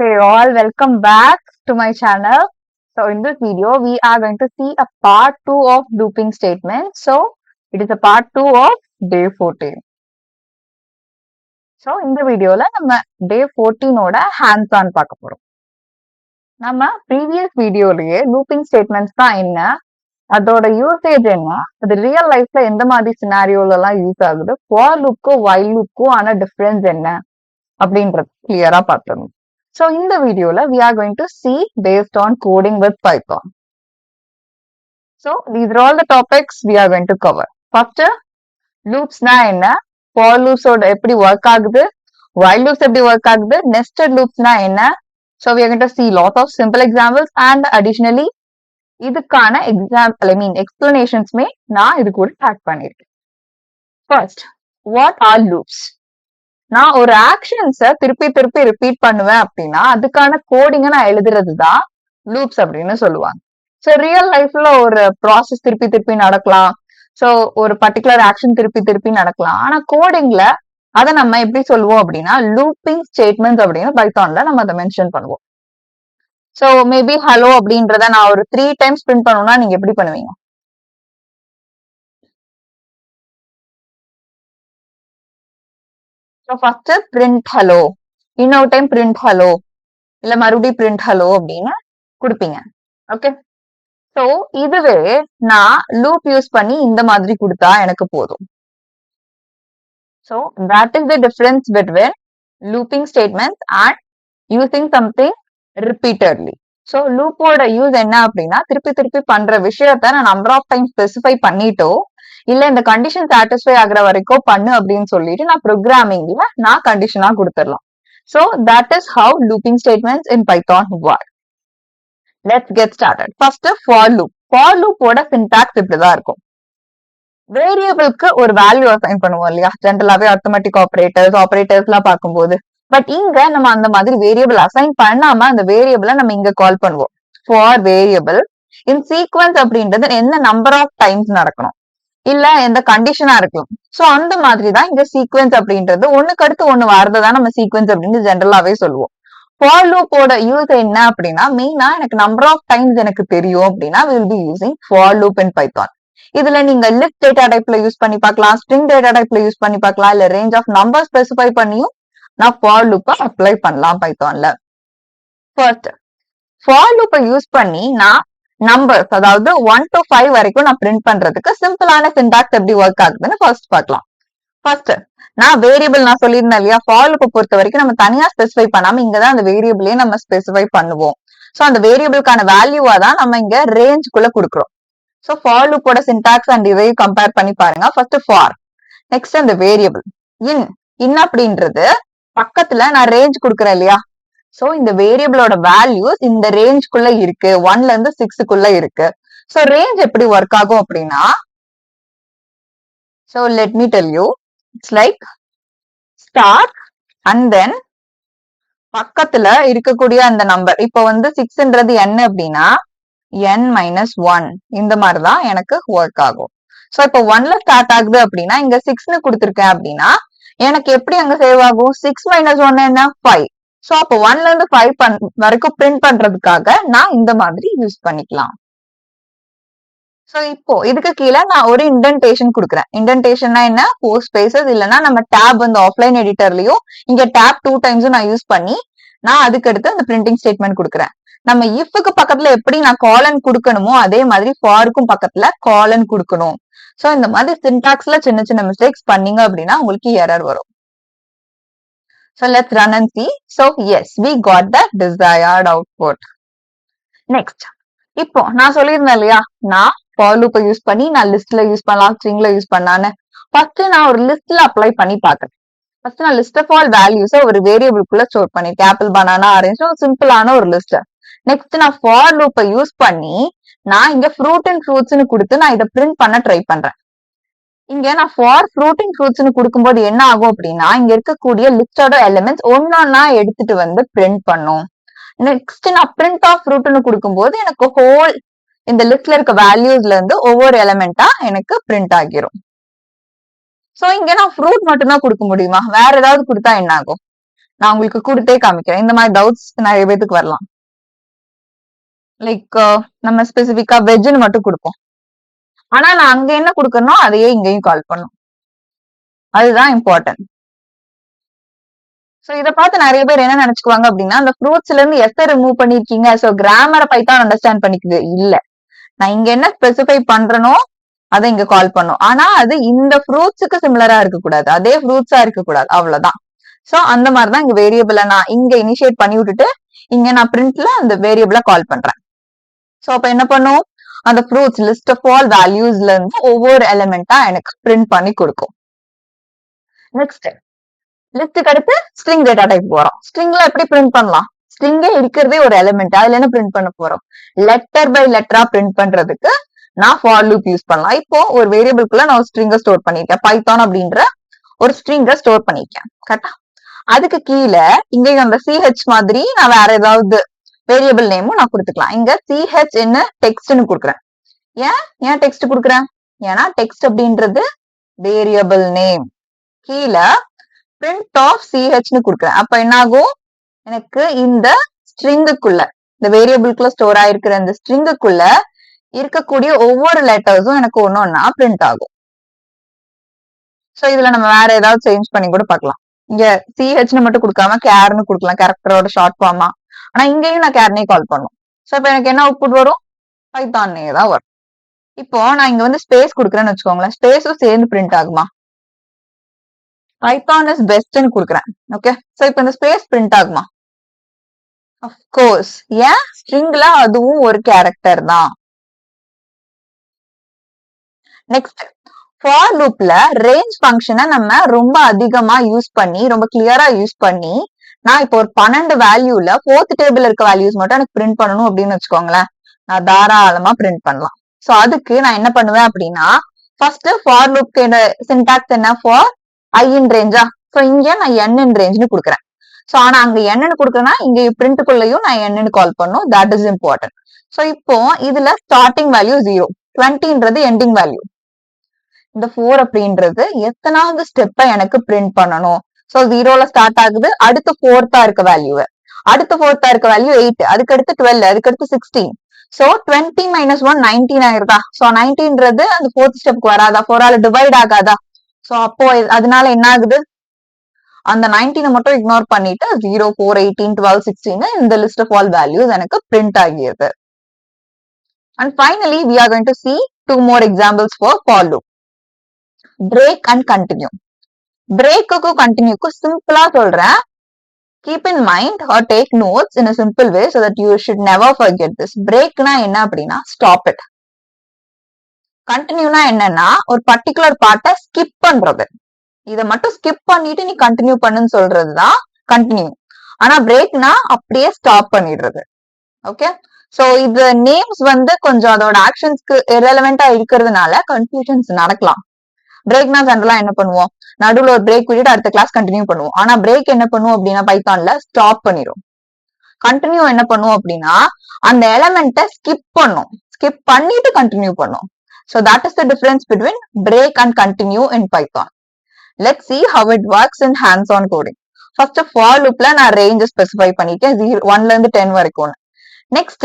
Hey all, welcome back to my channel. So in this video, we are going to see a part 2 of looping statements. So it is a part 2 of day 14. So இந்த வீடியோல நம்ம day 14 ஓட hands on பார்க்க போறோம். நம்ம previous வீடியோலயே looping statements தான் என்ன, அதோட யூசேஜ் என்ன, அது ரியல் லைஃப்ல எந்த மாதிரி சினாரியோல எல்லாம் யூஸ் ஆகுது, for loopக்கும் while loopக்கும் ஆன டிஃபரன்ஸ் என்ன அப்படின்றது கிளியரா பார்த்துருந்தோம். So in the video, we are going to see based on coding with Python. So these are all the topics we are going to cover. First, loops na enna, for loops oda eppadi work agudhu, while loops eppadi work agudhu, nested loops na enna. So we are going to see lot of simple examples and additionally idukana explanations me na idu kuda add pannirken. First, what are loops? நான் ஒரு ஆக்ஷன்ஸ திருப்பி திருப்பி repeat பண்ணுவேன் அப்படின்னா அதுக்கான கோடிங்க நான் எழுதுறதுதான் loops அப்படின்னு சொல்லுவாங்க. ஸோ ரியல் லைஃப்ல ஒரு ப்ராசஸ் திருப்பி திருப்பி நடக்கலாம். ஸோ ஒரு பர்டிகுலர் ஆக்ஷன் திருப்பி திருப்பி நடக்கலாம். ஆனா கோடிங்ல அதை நம்ம எப்படி சொல்லுவோம் அப்படின்னா லூப்பிங் ஸ்டேட்மெண்ட்ஸ் அப்படின்னு பைத்தான்ல நம்ம அதை மென்ஷன் பண்ணுவோம். ஸோ மேபி ஹலோ அப்படின்றத நான் ஒரு 3 டைம்ஸ் பிரிண்ட் பண்ணணும்னா நீங்க எப்படி பண்ணுவீங்க? ஸோ ஃபர்ஸ்ட் பிரிண்ட் ஹலோ, இன்னொரு டைம் பிரிண்ட் ஹலோ, இல்ல மறுபடியும் பிரிண்ட் ஹலோ அப்படின்னு கொடுப்பீங்க. ஓகே, ஸோ இதுவே நான் லூப் யூஸ் பண்ணி இந்த மாதிரி கொடுத்தா எனக்கு போதும். So that is the difference between looping statements and using something repeatedly. So லூப்போட யூஸ் என்ன அப்படின்னா திருப்பி திருப்பி பண்ற விஷயத்த நான் நம்பர் ஆஃப் டைம் ஸ்பெசிஃபை பண்ணிட்டோ இல்ல இந்த கண்டிஷன் சாட்டிஸ்ஃபை ஆகுற வரைக்கும் பண்ணு அப்படின்னு சொல்லிட்டு நான் ப்ரோக்ராமிங்ல நான் கண்டிஷனா கொடுத்துடலாம். So that is how looping statements in Python work. Let's get started. First, for loop. For loop ஓட syntax இப்படிதான் இருக்கும். வேரியபிளுக்கு ஒரு வேல்யூ அசைன் பண்ணுவோம் இல்லையா, ஜென்ரலாவே அரித்மெட்டிக் ஆபரேட்டர்ஸ் எல்லாம் பார்க்கும்போது. பட் இங்க நம்ம அந்த மாதிரி வேரியபிள் அசைன் பண்ணாம அந்த வேரியபிளை நம்ம இங்க கால் பண்ணுவோம். ஃபார் வேரியபிள் இன் சீக்வன்ஸ் அப்படின்றது என்ன நம்பர் ஆஃப் டைம்ஸ் நடக்கணும் இல்ல எந்த கண்டிஷனா இருக்கலாம். சோ அந்த மாதிரிதான் இங்க சீக்வன்ஸ் அப்படின்றது ஒண்ணுக்கு அடுத்து ஒண்ணு வரதான் நம்ம சீக்வன்ஸ் அப்படின்னு ஜென்ரலாவே சொல்லுவோம். ஃபார் லூப்போட யூஸ் என்ன அப்படின்னா மெயினா எனக்கு நம்பர் ஆஃப் டைம்ஸ் எனக்கு தெரியும் அப்படின்னா will be using for loop in Python. இதுல நீங்க லிஸ்ட் டேட்டா டைப்ல யூஸ் பண்ணி பார்க்கலாம், ஸ்ட்ரிங் டேட்டா டைப்ல யூஸ் பண்ணி பார்க்கலாம், இல்ல ரேஞ்ச் ஆஃப் நம்பர் ஸ்பெசிஃபை பண்ணியும் நான் ஃபார் லூப்பை அப்ளை பண்ணலாம் பைத்தான்ல. ஃபர்ஸ்ட், ஃபார் லூப்பை யூஸ் பண்ணி நான் நம்பர்ஸ் அதாவது 1 to 5 வரைக்கும் நான் பிரிண்ட் பண்றதுக்கு சிம்பிளான சிண்டாக்ஸ் எப்படி ஒர்க் ஆகுதுன்னு ஃபர்ஸ்ட் பார்க்கலாம். ஃபர்ஸ்ட் நான் வேரியபிள் நான் சொல்லியிருந்தேன் இல்லையா, ஃபார் லூப்பை பொறுத்த வரைக்கும் நம்ம தனியா ஸ்பெசிஃபை பண்ணாம இங்கதான் அந்த வேரியபிளே நம்ம ஸ்பெசிஃபை பண்ணுவோம். ஸோ அந்த வேரியபிளுக்கான வேல்யூவா தான் நம்ம இங்க ரேஞ்சுக்குள்ள கொடுக்குறோம். ஸோ ஃபார் லூப்போட சிண்டாக்ஸ் அண்ட் இதையும் கம்பேர் பண்ணி பாருங்க. ஃபர்ஸ்ட் ஃபார், நெக்ஸ்ட் அந்த வேரியபிள் இன் அப்படின்றது பக்கத்துல நான் ரேஞ்ச் கொடுக்குறேன் இல்லையா. சோ இந்த வேரியபிளோட வேல்யூஸ் இந்த ரேஞ்சுக்குள்ள இருக்கு, 1ல இருந்து 6க்குள்ள இருக்கு. சோ ரேஞ்ச் எப்படி ஒர்க் ஆகும் அப்படின்னா, so let me tell you, it's like start and then பக்கத்துல இருக்கக்கூடிய அந்த நம்பர். இப்போ வந்து 6ன்றது n அப்படின்னா n-1 இந்த மாதிரிதான் எனக்கு ஒர்க் ஆகும். சோ இப்போ 1ல ஸ்டார்ட் ஆகுது அப்படின்னா இங்க 6ன்னு கொடுத்துருக்கேன் அப்படின்னா எனக்கு எப்படி அங்க சேவ் ஆகும், 6-1 என்ன 5. சோ அப்போ 1ல இருந்து 5 வரைக்கும் பிரிண்ட் பண்றதுக்காக நான் இந்த மாதிரி யூஸ் பண்ணிக்கலாம். சோ இப்போ இதுக்கு கீழே நான் ஒரு இண்டென்டேஷன் கொடுக்குறேன். இண்டென்டேஷன்னா என்ன, 4 ஸ்பேசஸ் இல்லைன்னா நம்ம டேப் வந்து ஆஃப்லைன் எடிட்டர்லயும் இங்க டேப் 2 டைம்ஸும் நான் யூஸ் பண்ணி நான் அதுக்கு அடுத்து அந்த பிரிண்டிங் ஸ்டேட்மெண்ட் கொடுக்குறேன். நம்ம இஃப்க்கு பக்கத்துல எப்படி நான் காலன் கொடுக்கணுமோ அதே மாதிரி ஃபாருக்கும் பக்கத்துல காலன் கொடுக்கணும். சோ இந்த மாதிரி சின்டாக்ஸ்ல சின்ன சின்ன மிஸ்டேக்ஸ் பண்ணீங்க அப்படின்னா உங்களுக்கு எரர் வரும். So let's run and see. So yes, we got the desired output. Next, இப்போ நான் சொல்லியிருந்தேன் இல்லையா, நான் for loop யூஸ் பண்ணி நான் லிஸ்ட்ல யூஸ் பண்ணலாம், ஸ்ட்ரிங்ல யூஸ் பண்ணான்னு. ஃபர்ஸ்ட் நான் ஒரு லிஸ்ட்ல அப்ளை பண்ணி பார்க்கறேன். ஃபர்ஸ்ட் நான் லிஸ்ட் ஆஃப் ஆல் வேல்யூஸை ஒரு வேரியபிள்குள்ள ஸ்டோர் பண்ணிருக்கேன். ஆப்பிள், பனானா, ஆரஞ்சு, சிம்பிளான ஒரு லிஸ்ட். நெக்ஸ்ட் நான் for loop யூஸ் பண்ணி நான் இங்க ஃப்ரூட் அண்ட் ஃப்ரூட்ஸ்னு கொடுத்து நான் இதை பிரிண்ட் பண்ண ட்ரை பண்றேன். இங்க நான் ஃபார் ஃப்ரூட் அண்ட் ஃப்ரூட்ஸ்னு கொடுக்கும்போது என்ன ஆகும் அப்படின்னா இங்க இருக்கக்கூடிய லிஸ்டோட எலிமெண்ட்ஸ் ஒன்னொன்னா எடுத்துட்டு வந்து பிரிண்ட் பண்ணும். நெக்ஸ்ட் நான் பிரிண்ட் ஆஃப் ஃப்ரூட்னு கொடுக்கும்போது எனக்கு ஹோல் இந்த லிஸ்ட்ல இருக்க வேல்யூஸ்ல இருந்து ஒவ்வொரு எலிமெண்டா எனக்கு பிரிண்ட் ஆகிரும். சோ இங்க நான் ஃப்ரூட் மட்டும் தான் கொடுக்க முடியுமா, வேற ஏதாவது கொடுத்தா என்ன ஆகும், நான் உங்களுக்கு கொடுத்தே காமிக்கிறேன். இந்த மாதிரி டவுட்ஸ் நிறைய பேத்துக்கு வரலாம். லைக் நம்ம ஸ்பெசிபிக்கா வெஜ்னு மட்டும் கொடுப்போம். ஆனா நான் அங்க என்ன கொடுக்கணும் அதையே இங்கேயும் கால் பண்ணும். அதுதான் இம்பார்ட்டன்ட். சோ இத பார்த்து நிறைய பேர் என்ன நினைச்சுக்குவாங்க அப்படின்னா, அந்த ஃப்ரூட்ஸ்ல இருந்து எஸ் ரிமூவ் பண்ணிருக்கீங்க, சோ கிராமரை பைத்தான் அண்டர்ஸ்டாண்ட் பண்ணிக்குது. இல்ல, நான் இங்க என்ன ஸ்பெசிஃபை பண்றனோ அதை இங்க கால் பண்ணும். ஆனா அது இந்த ஃப்ரூட்ஸுக்கு சிமிலரா இருக்கக்கூடாது, அதே ஃப்ரூட்ஸா இருக்கக்கூடாது, அவ்வளவுதான். சோ அந்த மாதிரிதான் இங்க வேரியபிள நான் இங்க இனிஷியேட் பண்ணி விட்டுட்டு இங்க நான் பிரிண்ட்ல அந்த வேரியபிள கால் பண்றேன். சோ அப்ப என்ன பண்ணும், அந்த ஃப்ரூட்ஸ் லிஸ்ட் ஆஃப் ஆல் வேல்யூஸ்ல இருந்து ஒவ்வொரு எலிமெண்டா எனக்கு பிரிண்ட் பண்ணி கொடுக்கும். நெக்ஸ்ட் லிஸ்டுக்கு அடுத்து ஸ்ட்ரிங் டேட்டா டைப் போறோம். ஸ்ட்ரிங்ல எப்படி பிரிண்ட் பண்ணலாம்? ஸ்ட்ரிங்கே இருக்கிறதே ஒரு எலிமெண்ட், அதுல என்ன பிரிண்ட் பண்ண போறோம்? லெட்டர் பை லெட்டரா பிரிண்ட் பண்றதுக்கு நான் ஃபார் லூப் யூஸ் பண்ணலாம். இப்போ ஒரு வேரியபிள்குள்ள நான் ஒரு ஸ்ட்ரிங்க ஸ்டோர் பண்ணிருக்கேன், பைத்தான் அப்படின்ற ஒரு ஸ்ட்ரிங்க ஸ்டோர் பண்ணிருக்கேன், கரெக்டா? அதுக்கு கீழே இங்க அந்த சிஹெச் மாதிரி நான் வேற ஏதாவது வேரியபிள் நேமும் நான் கொடுத்துக்கலாம். இங்க சிஹெச் என்ன டெக்ஸ்ட்னு கொடுக்குறேன். ஏன் டெக்ஸ்ட் கொடுக்குறேன்? ஏன்னா டெக்ஸ்ட் அப்படின்றது வேரியபிள் நேம். கீழே print of chன்னு கொடுக்குறேன். அப்ப என்ன ஆகும், எனக்கு இந்த ஸ்ட்ரிங்குக்குள்ள, இந்த வேரியபிள்குள்ள ஸ்டோர் ஆயிருக்கிற இந்த ஸ்ட்ரிங்குக்குள்ள இருக்கக்கூடிய ஒவ்வொரு லெட்டர்ஸும் எனக்கு ஒன்னொன்னா பிரிண்ட் ஆகும். சோ இதுல நம்ம வேற ஏதாவது சேஞ்ச் பண்ணி கூட பார்க்கலாம். இங்க சிஹெச்னு மட்டும் கொடுக்காம கேர்னு கொடுக்கலாம், கேரக்டரோட ஷார்ட் ஃபார்மா. ஆனா இங்கேயும் நான் கேர்னே கால் பண்ணும். சோ இப்ப எனக்கு என்ன அவுட்புட் வரும்? பைத்தானே தான் வரும். இப்போ நான் இங்க வந்து ஸ்பேஸ் கொடுக்குறேன்னு வச்சுக்கோங்களேன், ஸ்பேஸும் சேர்ந்து பிரிண்ட் ஆகுமா? பைத்தான் இஸ் பெஸ்ட்னு கொடுக்குறேன். ஓகே, சோ இப்போ இந்த ஸ்பேஸ் பிரிண்ட் ஆகுமா? Of course. ஏன்? ஸ்ட்ரிங்ல அதுவும் ஒரு கேரக்டர் தான். நெக்ஸ்ட், ஃபார் லூப்ல ரேஞ்ச் ஃபங்க்ஷனை நம்ம ரொம்ப அதிகமா யூஸ் பண்ணி, ரொம்ப கிளியரா யூஸ் பண்ணி, நான் இப்போ ஒரு 12 வேல்யூல 4th டேபிள் இருக்க வேல்யூஸ் மட்டும் எனக்கு பிரிண்ட் பண்ணணும் அப்படின்னு வச்சுக்கோங்களேன், நான் தாராளமா பிரிண்ட் பண்ணலாம். சோ அதுக்கு நான் என்ன பண்ணுவேன் அப்படின்னா, ஃபர்ஸ்ட் ஃபார் லூப்க்கு சின்டாக்ஸ் என்ன? ஃபார் ஐ இன் ரேஞ்சா? சோ இங்க நான் என் இன் ரேஞ்ச்னு கொடுக்குறேன். சோ ஆனா அங்க என்னன்னு கொடுக்குறேன்னா இங்க பிரிண்ட்டுக்குள்ளயும் நான் என்னன்னு கால் பண்ணும். That is important. சோ இப்போ இதுல ஸ்டார்டிங் வேல்யூ 0, 20ன்றது எண்டிங் வேல்யூ. இந்த 4 அப்படின்றது எத்தனாவது ஸ்டெப்பை எனக்கு பிரிண்ட் பண்ணணும்? சோ 0ல ஸ்டார்ட் ஆகுது, அடுத்து 4th இருக்க வேல்யூ, அடுத்து 4th இருக்க வேல்யூ 8, அதுக்கு அடுத்து 12, அதுக்கு அடுத்து 16. சோ 20 - 1 19 ஆயிருதா? சோ 19ன்றது அந்த 4th ஸ்டெப்க்கு வராதா? 4ஆல டிவைட் ஆகாதா? சோ அப்போ அதனால என்ன ஆகுது, அந்த 19 மட்டும் இக்னோர் பண்ணிட்டு 0, 4, 18, 12, 16 இந்த லிஸ்ட் ஆஃப் ஆல் வேல்யூஸ் எனக்கு பிரிண்ட் ஆகியது. And finally we are going to see 2 more examples for loop. Break and continue. Breakக்கும் continueக்கும் சிம்பிளா சொல்றேன். Keep in mind or take notes in a simple way so that you should never forget this. Breakனா என்ன அப்படின்னா stop it. கண்டினியூனா என்னன்னா ஒரு particular பார்ட்டை skip பண்றது. இதை மட்டும் ஸ்கிப் பண்ணிட்டு நீ கண்டினியூ பண்ணுன்னு சொல்றதுதான் கண்டினியூ. ஆனா பிரேக்னா அப்படியே ஸ்டாப் பண்ணிடுறது. ஓகே, சோ இது நேம்ஸ் வந்து கொஞ்சம் அதோட ஆக்ஷன்ஸ்க்கு இரெலவெண்டா இருக்கிறதுனால கன்ஃபியூஷன்ஸ் நடக்கலாம். பிரேக்னா ஜெனரலா என்ன பண்ணுவோம், நடுவுல ஒரு பிரேக் விட்டுட்டு அடுத்த கிளாஸ் கண்டினியூ பண்ணுவோம். ஆனா பிரேக் என்ன பண்ணுவோம் அப்படின்னா பைத்தான்ல ஸ்டாப் பண்ணிடும். கண்டினியூ என்ன பண்ணுவோம் அப்படின்னா அந்த எலமெண்ட்டை ஸ்கிப் பண்ணும், ஸ்கிப் பண்ணிட்டு கண்டினியூ பண்ணும். So that is the difference between break and continue in Python. Let's see how it works in hands-on coding. First for loopல நான் range specify பண்ணிட்டேன், 1ல இருந்து 10 வரைக்கும். Next,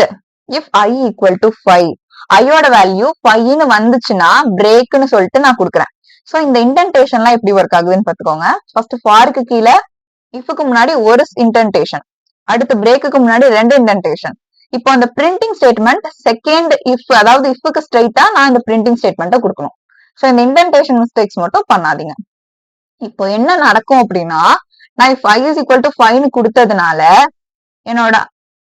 if I equal to 5, ஐயோட value 5ன்னு வந்துச்சுன்னா breakன்னு சொல்லிட்டு நான் கொடுக்குறேன். So இந்த இன்டென்டேஷன்லாம் எப்படி ஒர்க் ஆகுதுன்னு பாத்துக்கோங்க. ஃபர்ஸ்ட் ஃபாருக்கு கீழே இஃப்க்கு முன்னாடி ஒரு இன்டென்டேஷன், அடுத்து பிரேக்குக்கு முன்னாடி 2 இன்டென்டேஷன். இப்போ அந்த பிரிண்டிங் ஸ்டேட்மெண்ட் செகண்ட் இஃப், அதாவது இஃப்க்கு ஸ்ட்ரைட்டா நான் இந்த பிரிண்டிங் ஸ்டேட்மெண்ட்டை கொடுக்கணும். சோ இந்த இன்டென்டேஷன் மிஸ்டேக்ஸ் மட்டும் பண்ணாதீங்க. இப்போ என்ன நடக்கும் அப்படின்னா நான் if i is equal to 5ன்னு கொடுத்ததுனால என்னோட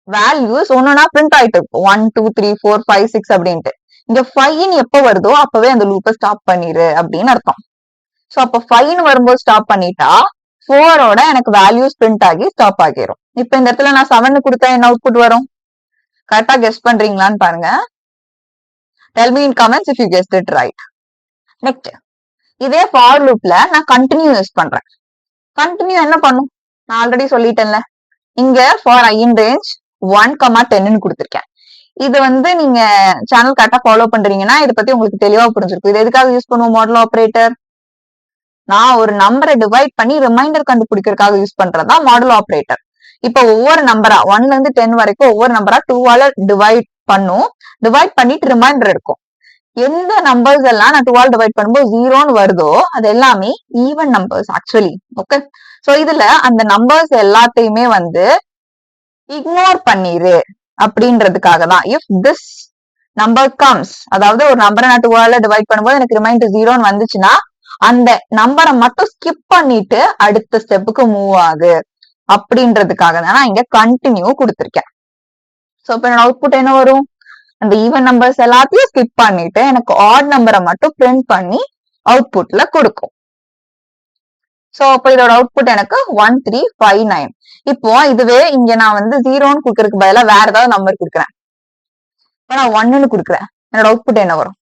வேல்யூஸ் ஒன்னொன்னா பிரிண்ட் ஆயிட்டு இருக்கும், 1 2 3 4 5 6 அப்படின்ட்டு. இங்க 5ன்னு எப்ப வருதோ அப்பவே அந்த லூப்பை ஸ்டாப் பண்ணிரு அப்படின்னு அர்த்தம். சோ அப்ப 5ன்னு வரும்போது ஸ்டாப் பண்ணிட்டா 4ஓட எனக்கு வேல்யூஸ் பிரிண்ட் ஆகி ஸ்டாப் ஆகிரும். இப்ப இந்த இடத்துல நான் 7ன்னு கொடுத்தா என்ன அவுட்புட் வரும்? கரெக்டா கெஸ் பண்றீங்களான்னு பாருங்க. Tell me in comments if you guessed it right. Next, இதே ஃபார் லூப்ல நான் கண்டினியூ யூஸ் பண்றேன். கண்டினியூ என்ன பண்ணும்? நான் ஆல்ரெடி சொல்லிட்டேன்ல, இங்க ஃபார் ஐ இன் ரேஞ்ச் 1, 10ன்னு கொடுத்துருக்கேன். இது வந்து நீங்க சேனல் கரெக்டா ஃபாலோ பண்றீங்கன்னா இதை பத்தி உங்களுக்கு தெளிவா புரிஞ்சிருக்கும். இது எதுக்காக யூஸ் பண்ணுவோம்? Model operator. நான் ஒரு நம்பரை டிவைட் பண்ணி ரிமைண்டர் கண்டுபிடிக்கிறதுக்காக யூஸ் பண்றதா மாடுலோ ஆபரேட்டர். இப்ப ஒவ்வொரு நம்பரா 1ல இருந்து 10 வரைக்கும் ஒவ்வொரு நம்பரா 2ஆல டிவைட் பண்ணும். டிவைட் பண்ணிட்டு ரிமைண்டர் இருக்கும். எந்த நம்பர்ஸ் எல்லாம் நான் 2ஆல் டிவைட் பண்ணும்போது 0ன்னு வருதோ அது எல்லாமே even numbers actually. Okay, so இதுல அந்த நம்பர்ஸ் எல்லாத்தையுமே வந்து இக்னோர் பண்ணிரு அப்படின்றதுக்காக தான். இஃப் திஸ் நம்பர் கம்ஸ், அதாவது ஒரு நம்பரை நான் 2ஆல டிவைட் பண்ணும்போது எனக்கு ரிமைண்டர் 0ன்னு வந்துச்சுன்னா அந்த நம்பரை மட்டும் ஸ்கிப் பண்ணிட்டு அடுத்த ஸ்டெப்புக்கு மூவ் ஆகு அப்படின்றதுக்காக தான் நான் இங்க கண்டினியூ கொடுத்திருக்கேன். சோ இப்ப என்னோட அவுட்புட் என்ன வரும்? அந்த ஈவன் நம்பர்ஸ் எல்லாத்தையும் ஸ்கிப் பண்ணிட்டு எனக்கு ஆட் நம்பரை மட்டும் பிரிண்ட் பண்ணி அவுட்புட்ல கொடுக்கும். சோ அப்ப இதோட அவுட்புட் எனக்கு 1359. இப்போ இதுவே இங்க நான் வந்து 0ன்னு கொடுக்கறதுக்கு பதிலா வேற ஏதாவது நம்பர் கொடுக்குறேன். இப்ப நான் 1ன்னு கொடுக்குறேன். என்னோட அவுட்புட் என்ன வரும்?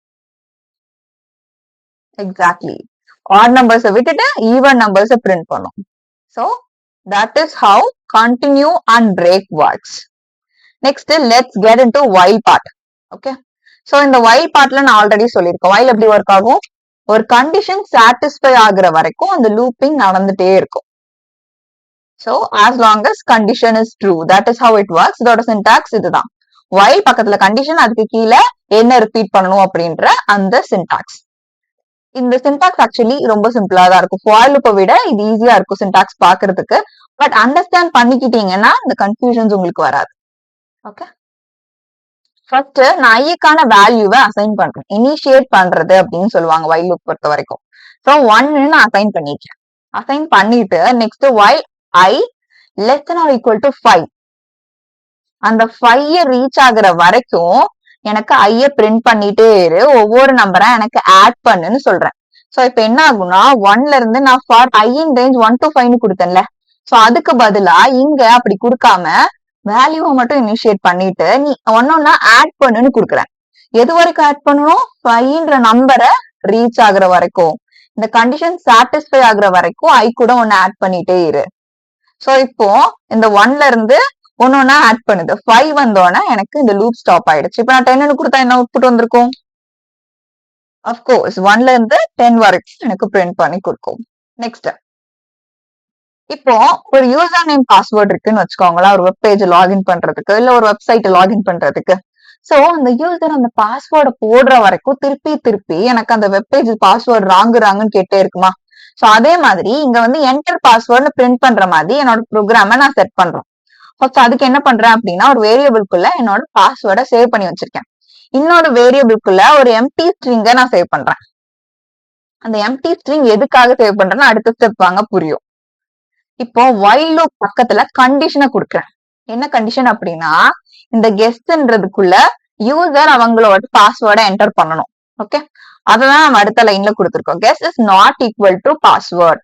எக்ஸாக்ட்லி ஆட் நம்பர்ஸை விட்டுட்டு ஈவன் நம்பர்ஸை பிரிண்ட் பண்ணும். So that is how continue and break works. Next, let's get into while part. Okay, so இந்த while partல நான் ஆல்ரெடி சொல்லியிருக்கேன். while எப்படி ஒர்க் ஆகும்? ஒரு கண்டிஷன் சாட்டிஸ்ஃபை ஆகுற வரைக்கும் அந்த லூப்பிங் நடந்துட்டே இருக்கும். so as long as condition is true, that is how it works. இதோட syntax இதுதான். while பக்கத்துல கண்டிஷன், அதுக்கு கீழே என்ன ரிப்பீட் பண்ணணும் அப்படின்ற அந்த syntax. இந்த சின்டாக்ஸ் ஆக்சுவலி ரொம்ப சிம்பிளா தான் இருக்கும். ஃபார் லூப்பை விட இது ஈஸியா இருக்கும் சின்டாக்ஸ் பாக்குறதுக்கு. பட் அண்டர்ஸ்டாண்ட் பண்ணிக்கிட்டீங்கன்னா இந்த கன்ஃபியூஷன்ஸ் உங்களுக்கு வராது. ஓகே, ஃபர்ஸ்ட் நான் ஐக்கான வேல்யூவை அசைன் பண்றேன். இனிஷியேட் பண்றது அப்படின்னு சொல்லுவாங்க வைல் லூப் பொறுத்த வரைக்கும். ஸோ 1 நான் அசைன் பண்ணிட்டேன். அசைன் பண்ணிட்டு next while I less than or equal to 5, அந்த 5 ரீச் ஆகுற வரைக்கும் எனக்கு ஐய பிரிண்ட் பண்ணிட்டே இரு, ஒவ்வொரு நம்பரா எனக்கு ஆட் பண்ணுன்னு சொல்றேன். சோ இப்ப என்ன ஆகும்னா 1ல இருந்து நான் for I in range 1 to 5 கொடுத்தேன்ல, சோ அதுக்கு பதிலா இங்க அப்படி கொடுக்காம வேல்யூவை மட்டும் இனிஷியேட் பண்ணிட்டு நீ ஒன்னொன்னா ஆட் பண்ணுன்னு கொடுக்குறேன். எது வரைக்கும் ஆட் பண்ணணும்? 5ன்ற நம்பரை ரீச் ஆகுற வரைக்கும், இந்த கண்டிஷன் சாட்டிஸ்ஃபை ஆகுற வரைக்கும் ஐ கூட ஒன்னு ஆட் பண்ணிட்டே இரு. சோ இப்போ இந்த 1ல இருந்து ஒன்னொன்னா ஆட் பண்ணுது. 5 வந்தோடனே எனக்கு இந்த லூப் ஸ்டாப் ஆயிடுச்சு. இப்ப நான் 10 கொடுத்தா என்ன அவுட்புட் வந்திருக்கும்? அஃப்கோர்ஸ் 1ல இருந்து 10 வரைக்கும் எனக்கு பிரிண்ட் பண்ணி கொடுக்கும். நெக்ஸ்ட், இப்போ ஒரு யூசர் நேம் பாஸ்வேர்ட் இருக்குன்னு வச்சுக்கோங்களேன், ஒரு வெப் பேஜ் லாகின் பண்றதுக்கு இல்ல ஒரு வெப்சைட் லாகின் பண்றதுக்கு. சோ அந்த யூசர் அந்த பாஸ்வேர்டை போடுற வரைக்கும் திருப்பி திருப்பி எனக்கு அந்த வெப் பேஜ் பாஸ்வேர்டு ராங்குன்னு கேட்டே இருக்குமா? சோ அதே மாதிரி இங்க வந்து என்டர் பாஸ்வேர்டு பிரிண்ட் பண்ற மாதிரி என்னோட ப்ரோக்ராம நான் செட் பண்றேன். ஃபர்ஸ்ட் அதுக்கு என்ன பண்றேன் அப்படின்னா ஒரு வேரியபிள்குள்ள என்னோட பாஸ்வேர்டை சேவ் பண்ணி வச்சிருக்கேன். இன்னொரு வேரியபிள்குள்ள ஒரு எம்டி ஸ்ட்ரிங்கை நான் சேவ் பண்றேன். அந்த எம்டி ஸ்ட்ரிங் எதுக்காக சேவ் பண்றேன்னா அடுத்த ஸ்டெப் வாங்க புரியும். இப்போ while loop பக்கத்துல கண்டிஷனை கொடுக்குறேன். என்ன கண்டிஷன் அப்படின்னா இந்த கெஸ்ட்ன்றதுக்குள்ள யூசர் அவங்களோட பாஸ்வேர்டை என்டர் பண்ணணும். ஓகே, அததான் நம்ம அடுத்த லைன்ல கொடுத்துருக்கோம். Guest is not equal to password.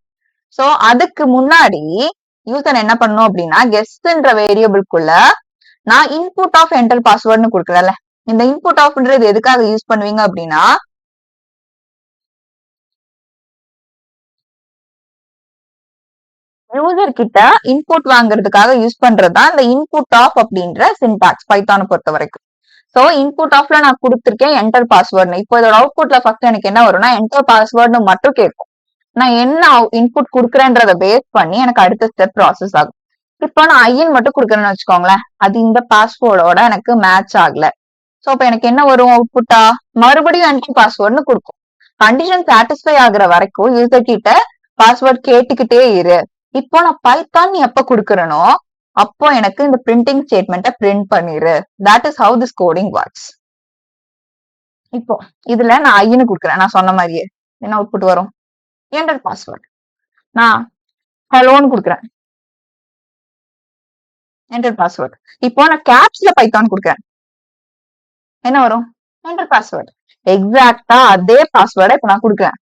So அதுக்கு முன்னாடி யூசர் என்ன பண்ணணும் அப்படின்னா கெஸ்ட்ன்ற வேரியபிள்குள்ள நான் இன்புட் ஆஃப் என்டர் பாஸ்வேர்ட்னு கொடுக்குறேன்ல, இந்த இன்புட் ஆஃப்ன்றது எதுக்காக யூஸ் பண்ணுவீங்க அப்படின்னா யூசர் கிட்ட இன்புட் வாங்குறதுக்காக யூஸ் பண்றதுதான் இந்த இன்புட் ஆஃப் அப்படின்ற சின்டாக்ஸ் பைத்தானை பொறுத்த வரைக்கும். சோ இன்புட் ஆஃப்ல நான் கொடுத்துருக்கேன் என்டர் பாஸ்வேர்ட்னு. இப்போ இதோட அவுட்புட்ல ஃபர்ஸ்ட் எனக்கு என்ன வரும்னா என்டர் பாஸ்வேர்ட்னு மட்டும் கேட்கும். நான் என்ன இன்புட் கொடுக்குறேன்றத பேஸ் பண்ணி எனக்கு அடுத்த ஸ்டெப் ப்ராசஸ் ஆகும். இப்போ நான் ஐயன் மட்டும் கொடுக்குறேன்னு வச்சுக்கோங்களேன், அது இந்த பாஸ்வேர்டோட எனக்கு மேட்ச் ஆகல. சோ இப்ப எனக்கு என்ன வரும் அவுட்புட்டா? மறுபடியும் என்டர் பாஸ்வேர்ட்னு கொடுக்கும். கண்டிஷன் சாட்டிஸ்ஃபை ஆகுற வரைக்கும் யூசர் கிட்ட பாஸ்வேர்ட் கேட்டுக்கிட்டே இரு. இப்போ நான் பைத்தான் எப்ப கொடுக்கறனோ அப்போ எனக்கு இந்த பிரிண்டிங் ஸ்டேட்மெண்ட்டை பிரிண்ட் பண்ணிரு. That is how this coding works. இப்போ இதுல நான் ஐன்னு கொடுக்குறேன். நான் சொன்ன மாதிரியே என்ன அவுட்புட் வரும்? Enter password. நான் ஹலோன்னு கொடுக்குறேன், என்டர் பாஸ்வேர்ட். இப்போ நான் கேப்ஸ்ல பைத்தான் கொடுக்குறேன், என்ன வரும்? Enter password. எக்ஸாக்டா அதே பாஸ்வேர்டை இப்ப நான் கொடுக்குறேன்.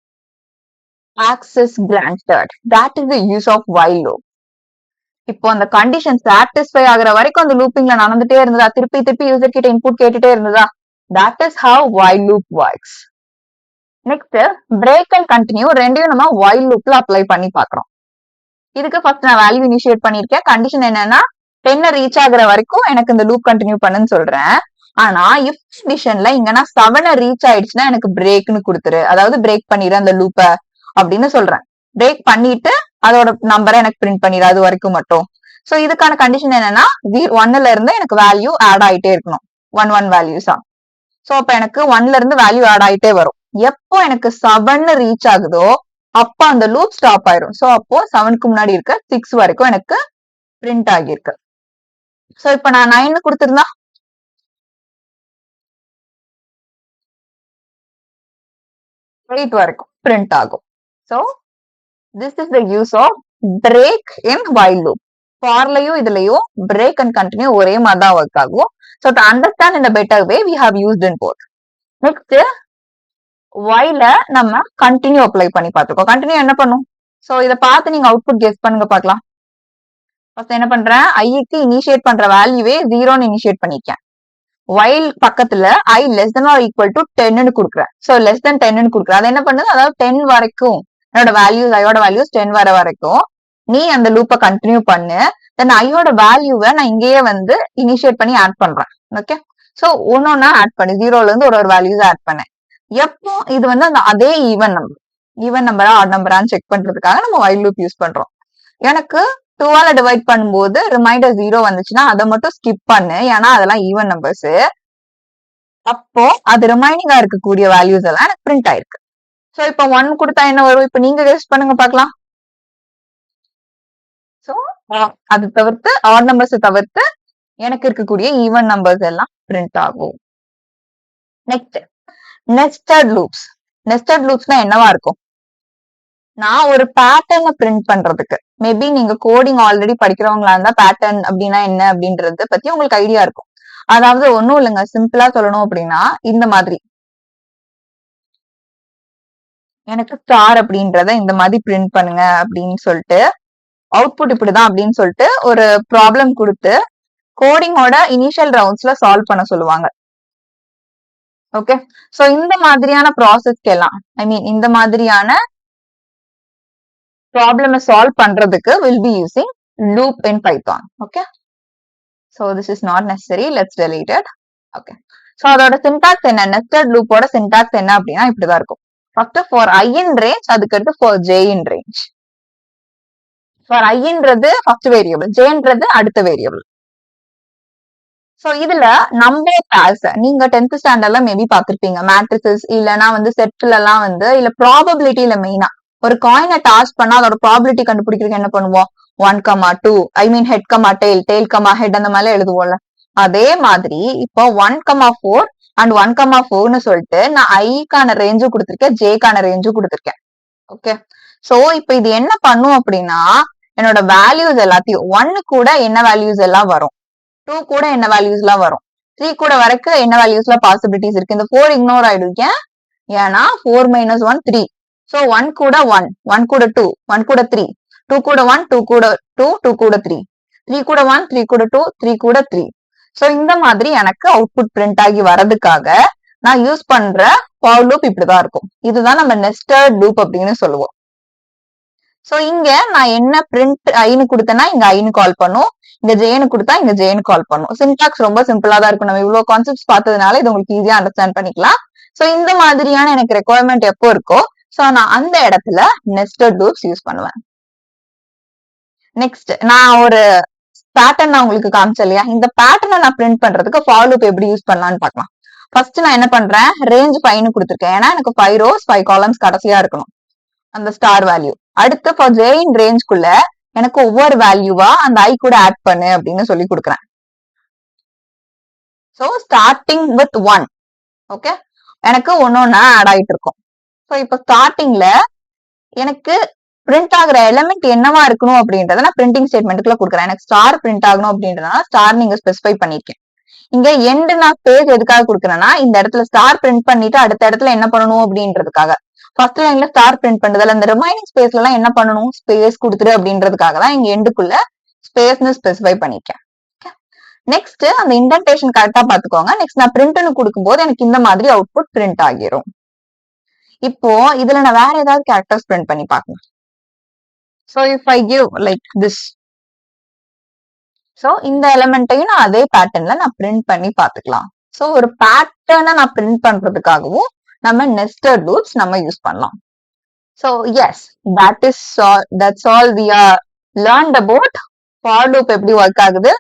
access granted. That is the use of while loop. இப்போ அந்த கண்டிஷன் சாட்டிஸ்ஃபை ஆகுற வரைக்கும் அந்த லூப்பிங்ல நடந்துட்டே இருந்ததா, திருப்பி திருப்பி யூசர் கிட்ட இன்புட் கேட்டுட்டே இருந்ததா. that is how while loop works. Next break and continue ரெண்டையும் நம்ம while loopல அப்ளை பண்ணி பாக்குறோம். இதுக்கு ஃபர்ஸ்ட் நான் வேல்யூ இனிஷியேட் பண்ணிருக்கேன். கண்டிஷன் என்னன்னா 10 ரீச் ஆகுற வரைக்கும் எனக்கு இந்த லூப் கண்டினியூ பண்ணுன்னு சொல்றேன். ஆனா if கண்டிஷன்ல இங்க நான் 7 ரீச் ஆயிடுச்சுன்னா எனக்கு பிரேக்னு கொடுத்துரு, அதாவது பிரேக் பண்ணிடு அந்த லூப்ப அப்படின்னு சொல்றேன். பிரேக் பண்ணிட்டு அதோட நம்பரை எனக்கு பிரிண்ட் பண்ணிடு அது வரைக்கும் மட்டும். சோ இதுக்கான கண்டிஷன் என்னன்னா 1ல இருந்து எனக்கு வேல்யூ ஆட் ஆயிட்டே இருக்கணும். 1 வேல்யூஸா. சோ அப்ப எனக்கு 1ல இருந்து வேல்யூ ஆட் ஆயிட்டே வரும். எப்போ எனக்கு 7 ரீச் ஆகுதோ அப்ப அந்த லூப் ஸ்டாப் ஆயிரும். சோ அப்போ 7க்கு முன்னாடி இருக்க 6 வரைக்கும் எனக்கு பிரிண்ட் ஆகியிருக்கு. சோ இப்ப நான் 9 கொடுத்திருந்தா 8 வரைக்கும் பிரிண்ட் ஆகும். So this is the use of break in while loop. ஃபார்லயும் இதுலயும் பிரேக் அண்ட் கண்டினியூ ஒரே மாதிரி தான் ஒர்க் ஆகும். So to understand in a better way, we have used in both. Next, while நம்ம continue apply பண்ணி பார்த்துக்கோ. continue என்ன பண்ணும்? So இத பார்த்து நீங்க output guess பண்ணுங்க பார்க்கலாம். First என்ன பண்றேன்? iக்கு initiate பண்ற வேல்யூவே 0ன்னு initiate பண்ணிருக்கேன். while பக்கத்துல I less than or equal to 10ன்னு கொடுக்குறேன். So less than 10ன்னு கொடுக்குறேன். அது என்ன பண்ணுது? அதாவது 10 வரைக்கும் என்னோட வேல்யூஸ் ஐயோட வேல்யூஸ் 10 வர வரைக்கும் நீ அந்த லூப்பை கண்டினியூ பண்ணு. தென் ஐயோட வேல்யூவை நான் இங்கேயே வந்து இனிஷியேட் பண்ணி ஆட் பண்றேன். ஓகே. சோ ஒன்னொன்னா ஆட் பண்ணி 0ல இருந்து ஒரு வேல்யூஸ் ஆட் பண்ணேன். எப்போ இது வந்து அந்த அதே ஈவன் நம்பரா ஆட் நம்பரான்னு செக் பண்றதுக்காக நம்ம வைல் லூப் யூஸ் பண்றோம். எனக்கு 2ஆல டிவைட் பண்ணும்போது ரிமைண்டர் 0 வந்துச்சுன்னா அதை மட்டும் ஸ்கிப் பண்ணு. ஏன்னா அதெல்லாம் ஈவன் நம்பர்ஸ். அப்போ அது ரிமைனிங்கா இருக்கக்கூடிய வேல்யூஸ் எல்லாம் எனக்கு பிரிண்ட் ஆயிருக்கு. சோ இப்போ 1 கொடுத்தா என்ன வரும்? இப்ப நீங்க கெஸ் பண்ணுங்க பார்க்கலாம். சோ அது தவிர்த்து ஆட் நம்பர்ஸ் தவிர்த்து எனக்கு இருக்கக்கூடிய ஈவன் நம்பர்ஸ் எல்லாம் பிரிண்ட் ஆகும். Next nested loops. நெஸ்டட் லூப்ஸ்னா என்னவா இருக்கும்? நான் ஒரு பேட்டர்னை பிரிண்ட் பண்றதுக்கு மேபி நீங்க கோடிங் ஆல்ரெடி படிக்கிறவங்களா இருந்தா பேட்டர்ன் அப்படின்னா என்ன அப்படின்றத பத்தி உங்களுக்கு ஐடியா இருக்கும். அதாவது ஒண்ணும் இல்லைங்க, சிம்பிளா சொல்லணும் அப்படின்னா இந்த மாதிரி எனக்கு ஸ்டார் அப்படின்றத இந்த மாதிரி பிரிண்ட் பண்ணுங்க அப்படின்னு சொல்லிட்டு அவுட்புட் இப்படிதான் அப்படின்னு சொல்லிட்டு ஒரு ப்ராப்ளம் கொடுத்து கோடிங்கோட இனிஷியல் ரவுண்ட்ஸ்ல சால்வ் பண்ண சொல்லுவாங்க. ஓகே. சோ இந்த மாதிரியான ப்ராசஸ்க்கு எல்லாம் இந்த மாதிரியான ப்ராப்ளம் சால்வ் பண்றதுக்கு will be using loop in Python. Okay. So this is not necessary, let's delete it. Okay. So அதோட சின்டாக்ஸ் என்ன? நெஸ்டட் லூப்போட சின்டாக்ஸ் என்ன அப்படின்னா இப்படிதான் இருக்கும். First for i in range, அதுக்கு அடுத்து for j in range. For iன்றது ஃபர்ஸ்ட் வேரியபிள், jன்றது அடுத்த வேரியபிள். சோ இதுல நம்பர் பேர்ஸ் நீங்க 10th ஸ்டாண்டர்ட்ல மேபி பாத்திருப்பீங்க. மேட்ரிசஸ் இல்லனா வந்து செட்ல எல்லாம் வந்து இல்ல ப்ராபபிலிட்டில மெயினா ஒரு காயினை டாஸ் பண்ணா அதோட ப்ராபபிலிட்டி கண்டுபிடிக்கிறதுக்கு என்ன பண்ணுவோம்? 1, 2 ஹெட், டெயில், ஹெட் அந்த மாதிரி எழுதுவோம்ல. அதே மாதிரி இப்போ 1, 4 அண்ட் 1, 4ன்னு சொல்லிட்டு நான் ஐக்கான ரேஞ்சும் கொடுத்திருக்கேன், ஜேக்கான ரேஞ்சும் கொடுத்திருக்கேன். ஓகே. சோ இப்போ இது என்ன பண்ணும் அப்படின்னா என்னோட வேல்யூஸ் எல்லாத்தையும் 1 கூட என்ன வேல்யூஸ் எல்லாம் வரும், 2 கூட என்ன வேல்யூஸ் எல்லாம் வரும், 3 கூட வரைக்கும் என்ன வேல்யூஸ்ல பாசிபிலிட்டிஸ் இருக்கு. இந்த 4 இக்னோர் ஆயிடுக்கேன். ஏன்னா 4 - 1 3. சோ 1 கூட 1, 1 கூட 2, 1 கூட 3, 2 கூட 1, 2 கூட 2, 2 கூட 3, 3 கூட 1, 3 கூட 2, 3 கூட 3. சோ இந்த மாதிரி எனக்கு அவுட்புட் பிரிண்ட் ஆகி வரதுக்காக நான் யூஸ் பண்ற ஃபார் லூப் இப்படிதான் இருக்கும். இதுதான் நம்ம நெஸ்டட் லூப் அப்படின்னு சொல்லுவோம். சோ இங்க நான் என்ன பிரிண்ட் ஐன்னு கொடுத்தேன்னா இங்க ஐன்னு கால் பண்ணும், இங்க ஜேன்னு கொடுத்தா இங்க ஜேன்னு கால் பண்ணும். சின்டாக்ஸ் ரொம்ப சிம்பிளா தான் இருக்கும். நம்ம இவ்வளவு கான்செப்ட்ஸ் பார்த்ததுனால இது உங்களுக்கு ஈஸியா அண்டர்ஸ்டாண்ட் பண்ணிக்கலாம். சோ இந்த மாதிரியான எனக்கு ரெக்குவயர்மெண்ட் எப்போ இருக்கோ சோ நான் அந்த இடத்துல நெஸ்டட் லூப்ஸ் யூஸ் பண்ணுவேன். நெக்ஸ்ட் நான் ஒரு பேட்டர்ன் நான் உங்களுக்கு காமிச்சேன் இல்லையா, இந்த பேட்டர்னை நான் பிரிண்ட் பண்றதுக்கு ஃபார் லூப் எப்படி யூஸ் பண்ணலாம்னு பார்க்கலாம். ஃபர்ஸ்ட் நான் என்ன பண்றேன், ரேஞ்ச் 5ன்னு கொடுத்துருக்கேன். ஏன்னா எனக்கு 5 rows 5 columns கடைசியா இருக்கணும் அந்த ஸ்டார் வேல்யூ. அடுத்து ஃபார் ஜே இன் ரேஞ்ச்குள்ள எனக்கு ஒவ்வொரு வேல்யூவா அந்த ஐ கூட ஆட் பண்ணு அப்படின்னு சொல்லி கொடுக்குறேன். So starting with 1. ஓகே. எனக்கு ஒன்னொன்னா ஆட் ஆயிட்டு இருக்கும். சோ இப்ப ஸ்டார்டிங்ல எனக்கு பிரிண்ட் ஆகுற எலிமெண்ட் என்னவா இருக்கணும் அப்படின்றத நான் பிரிண்டிங் ஸ்டேட்மெண்ட்டுக்குள்ள கொடுக்குறேன். எனக்கு ஸ்டார் பிரிண்ட் ஆகணும் அப்படின்றதுனால ஸ்டார் நீங்க ஸ்பெசிஃபை பண்ணிருக்கேன். இங்க எண்ட் நான் ஸ்பேஸ் எதுக்காக கொடுக்குறேன்னா இந்த இடத்துல ஸ்டார் பிரிண்ட் பண்ணிட்டு அடுத்த இடத்துல என்ன பண்ணணும் அப்படின்றதுக்காக. ஃபர்ஸ்ட் லைன்ல ஸ்டார் பிரிண்ட் பண்றதுல அந்த ரிமைனிங் ஸ்பேஸ்ல எல்லாம் என்ன பண்ணணும், ஸ்பேஸ் கொடுத்துரு அப்படின்றதுக்காக தான் இங்க எண்டுக்குள்ள ஸ்பேஸ்னு ஸ்பெசிஃபை பண்ணிருக்கேன். நெக்ஸ்ட் அந்த இன்டென்டேஷன் கரெக்டா பாத்துக்கோங்க. நெக்ஸ்ட் நான் பிரிண்ட்னு கொடுக்கும்போது எனக்கு இந்த மாதிரி அவுட்புட் பிரிண்ட் ஆகிரும். இப்போ இதுல நான் வேற ஏதாவது கேரக்டர்ஸ் பிரிண்ட் பண்ணி பார்க்கணும். So if I give like this, so இந்த எலிமெண்ட்டையும் நான் அதே பேட்டர்ன்ல நான் பிரிண்ட் பண்ணி பாத்துக்கலாம். சோ ஒரு பேட்டர்னை நான் பிரிண்ட் பண்றதுக்காகவும் நம்ம நெஸ்டட் லூப்ஸ் நம்ம யூஸ் பண்ணலாம். So yes, that's all we are learned about for loop எப்படி ஒர்க் ஆகுது,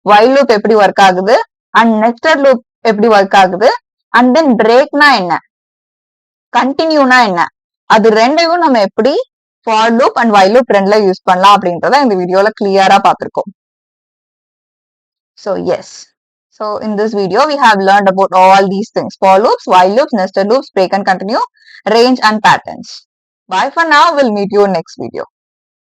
while loop எப்படி ஒர்க் ஆகுது, and nested loop எப்படி ஒர்க் ஆகுது, and then breakனா என்ன, கண்டினியூனா என்ன, அது ரெண்டையும் நம்ம எப்படி for loop and while loop ரெண்டுல யூஸ் பண்ணலாம் அப்படின்றத இந்த வீடியோல கிளியரா பார்த்திருக்கோம். So yes, so in this video we have learned about all these things: for loops, while loops, nested loops, break and continue, range and patterns. Bye for now. We'll meet you in next video.